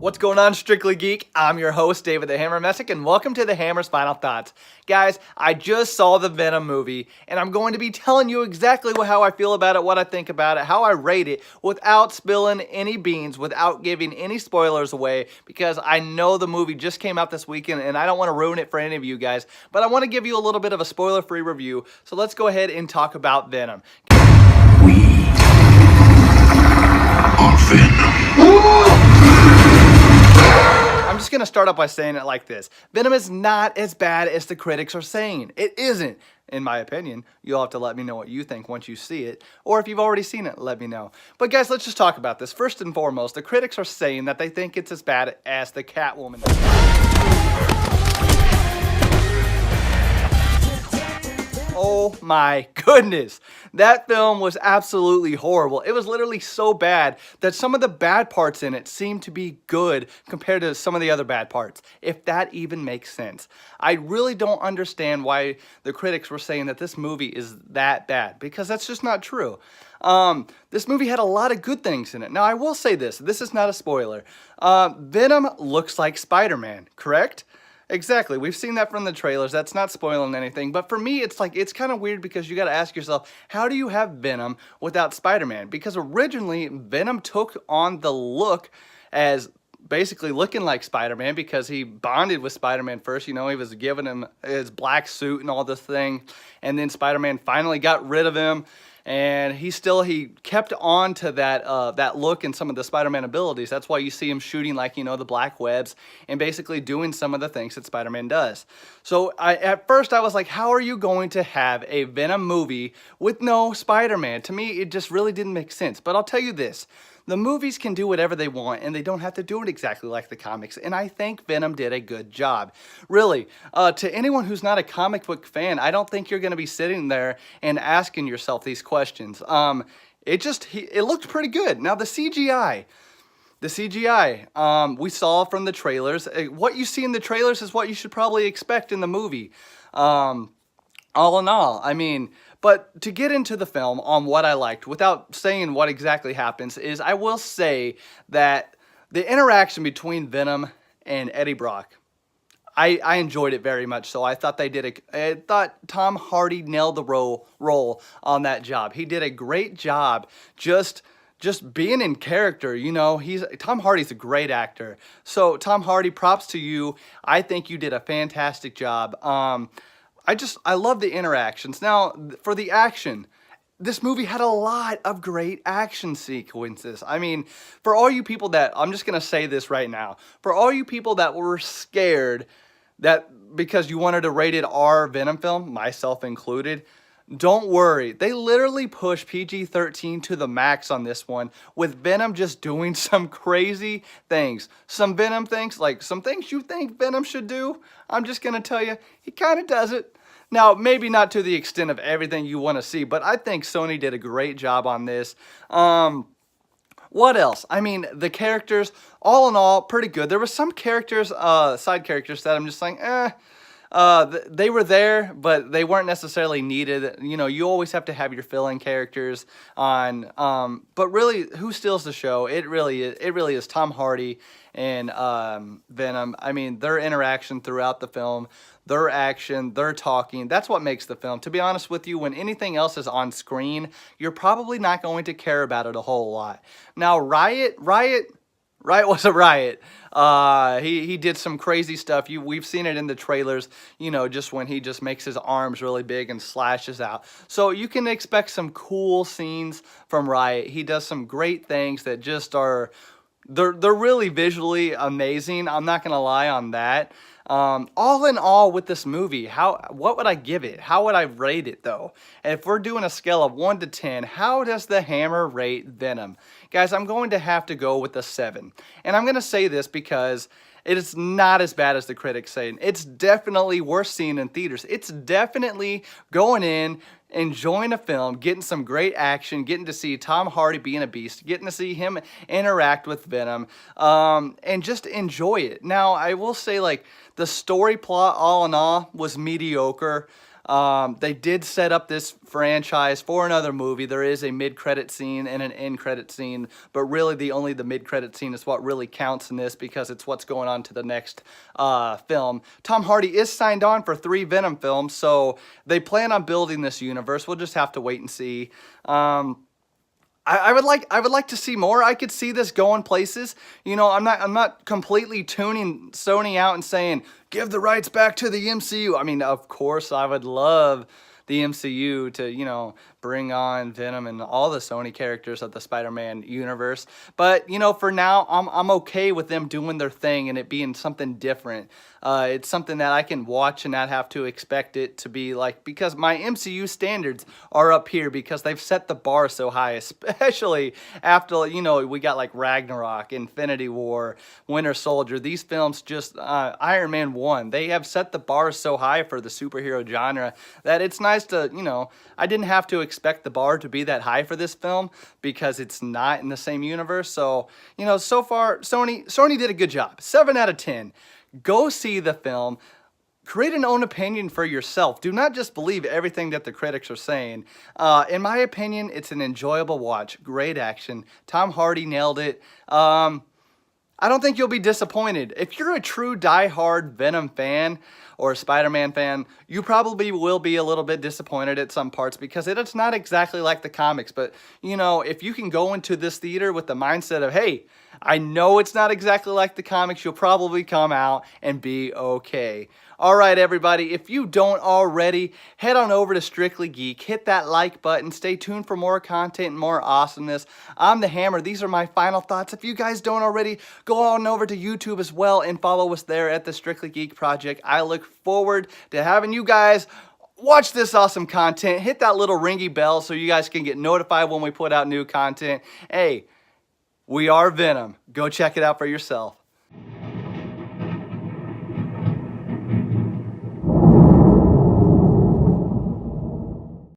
What's going on, Strictly Geek? I'm your host, David the Hammer Messick, and welcome to the Hammer's Final Thoughts. Guys, I just saw the Venom movie, and I'm going to be telling you exactly how I feel about it, what I think about it, how I rate it, without spilling any beans, without giving any spoilers away, because I know the movie just came out this weekend, and I don't want to ruin it for any of you guys, but I want to give you a little bit of a spoiler-free review, so let's go ahead and talk about Venom. We are Venom. I'm just going to start off by saying it like this. Venom is not as bad as the critics are saying. It isn't, in my opinion. You'll have to let me know what you think once you see it. Or if you've already seen it, let me know. But guys, let's just talk about this. First and foremost, the critics are saying that they think it's as bad as the Catwoman. Oh my goodness. That film was absolutely horrible. It was literally so bad that some of the bad parts in it seemed to be good compared to some of the other bad parts, if that even makes sense. I really don't understand why the critics were saying that this movie is that bad, because that's just not true. This movie had a lot of good things in it. Now, I will say this. This is not a spoiler. Venom looks like Spider-Man, correct? Exactly. We've seen that from the trailers. That's not spoiling anything. But for me, it's kind of weird because you got to ask yourself, how do you have Venom without Spider-Man? Because originally, Venom took on the look as basically looking like Spider-Man because he bonded with Spider-Man first. You know, he was giving him his black suit and all this thing. And then Spider-Man finally got rid of him. And he kept on to that look and some of the Spider-Man abilities. That's why you see him shooting, like, you know, the black webs and basically doing some of the things that Spider-Man does. So at first I was like, how are you going to have a Venom movie with no Spider-Man? To me, it just really didn't make sense. But I'll tell you this. The movies can do whatever they want, and they don't have to do it exactly like the comics, and I think Venom did a good job. Really, to anyone who's not a comic book fan, I don't think you're going to be sitting there and asking yourself these questions. It looked pretty good. Now, the CGI, we saw from the trailers. What you see in the trailers is what you should probably expect in the movie. All in all, I mean, but to get into the film on what I liked, without saying what exactly happens, is I will say that the interaction between Venom and Eddie Brock, I enjoyed it very much. So I thought I thought Tom Hardy nailed the role on that job. He did a great job just being in character. You know, Tom Hardy's a great actor. So Tom Hardy, props to you. I think you did a fantastic job. I love the interactions. Now, for the action, this movie had a lot of great action sequences. I mean, for all you people that, I'm just going to say this right now, for all you people that were scared that because you wanted a rated R Venom film, myself included, don't worry. They literally pushed PG-13 to the max on this one, with Venom just doing some crazy things. Some Venom things, like some things you think Venom should do, I'm just going to tell you, he kind of does it. Now, maybe not to the extent of everything you want to see, but I think Sony did a great job on this. What else? I mean, the characters, all in all, pretty good. There were some characters, side characters, that I'm just like, they were there, but they weren't necessarily needed. You know, you always have to have your fill-in characters on. But really, who steals the show? It really is Tom Hardy and Venom. I mean, their interaction throughout the film, their action, their talking, that's what makes the film. To be honest with you, when anything else is on screen, you're probably not going to care about it a whole lot. Now, Riot was a riot. He did some crazy stuff. We've seen it in the trailers, you know, just when he just makes his arms really big and slashes out. So you can expect some cool scenes from Riot. He does some great things that just they're really visually amazing. I'm not going to lie on that. All in all, with this movie, what would I give it? How would I rate it, though? And if we're doing a scale of 1 to 10, how does the Hammer rate Venom? Guys, I'm going to have to go with a 7. And I'm going to say this because it is not as bad as the critics say. It's definitely worth seeing in theaters. It's definitely going in, enjoying a film, getting some great action, getting to see Tom Hardy being a beast, getting to see him interact with Venom, and just enjoy it. Now, I will say, like, the story plot, all in all, was mediocre. They did set up this franchise for another movie. There is a mid-credit scene and an end-credit scene, but really only the mid-credit scene is what really counts in this because it's what's going on to the next film. Tom Hardy is signed on for 3 Venom films, so they plan on building this universe. We'll just have to wait and see. I would like to see more. I could see this going places. You know, I'm not completely tuning Sony out and saying give the rights back to the MCU. I mean, of course, I would love the MCU to, you know, bring on Venom and all the Sony characters of the Spider-Man universe. But, you know, for now, I'm okay with them doing their thing and it being something different. It's something that I can watch and not have to expect it to be like, because my MCU standards are up here because they've set the bar so high, especially after, you know, we got like Ragnarok, Infinity War, Winter Soldier. These films just, Iron Man 1, they have set the bar so high for the superhero genre that it's nice to, you know, I didn't have to expect the bar to be that high for this film because it's not in the same universe. So, you know, so far, Sony did a good job. 7 out of 10. Go see the film. Create an own opinion for yourself. Do not just believe everything that the critics are saying. In my opinion, it's an enjoyable watch. Great action. Tom Hardy nailed it. I don't think you'll be disappointed. If you're a true die-hard Venom fan or a Spider-Man fan, you probably will be a little bit disappointed at some parts because it's not exactly like the comics. But, you know, if you can go into this theater with the mindset of, hey, I know it's not exactly like the comics, you'll probably come out and be okay. All right, everybody, if you don't already, head on over to Strictly Geek, hit that like button, stay tuned for more content and more awesomeness. I'm the Hammer. These are my final thoughts. If you guys don't already, go on over to YouTube as well and follow us there at the Strictly Geek Project. I look forward to having you guys watch this awesome content. Hit that little ringy bell so you guys can get notified when we put out new content. Hey, we are Venom. Go check it out for yourself.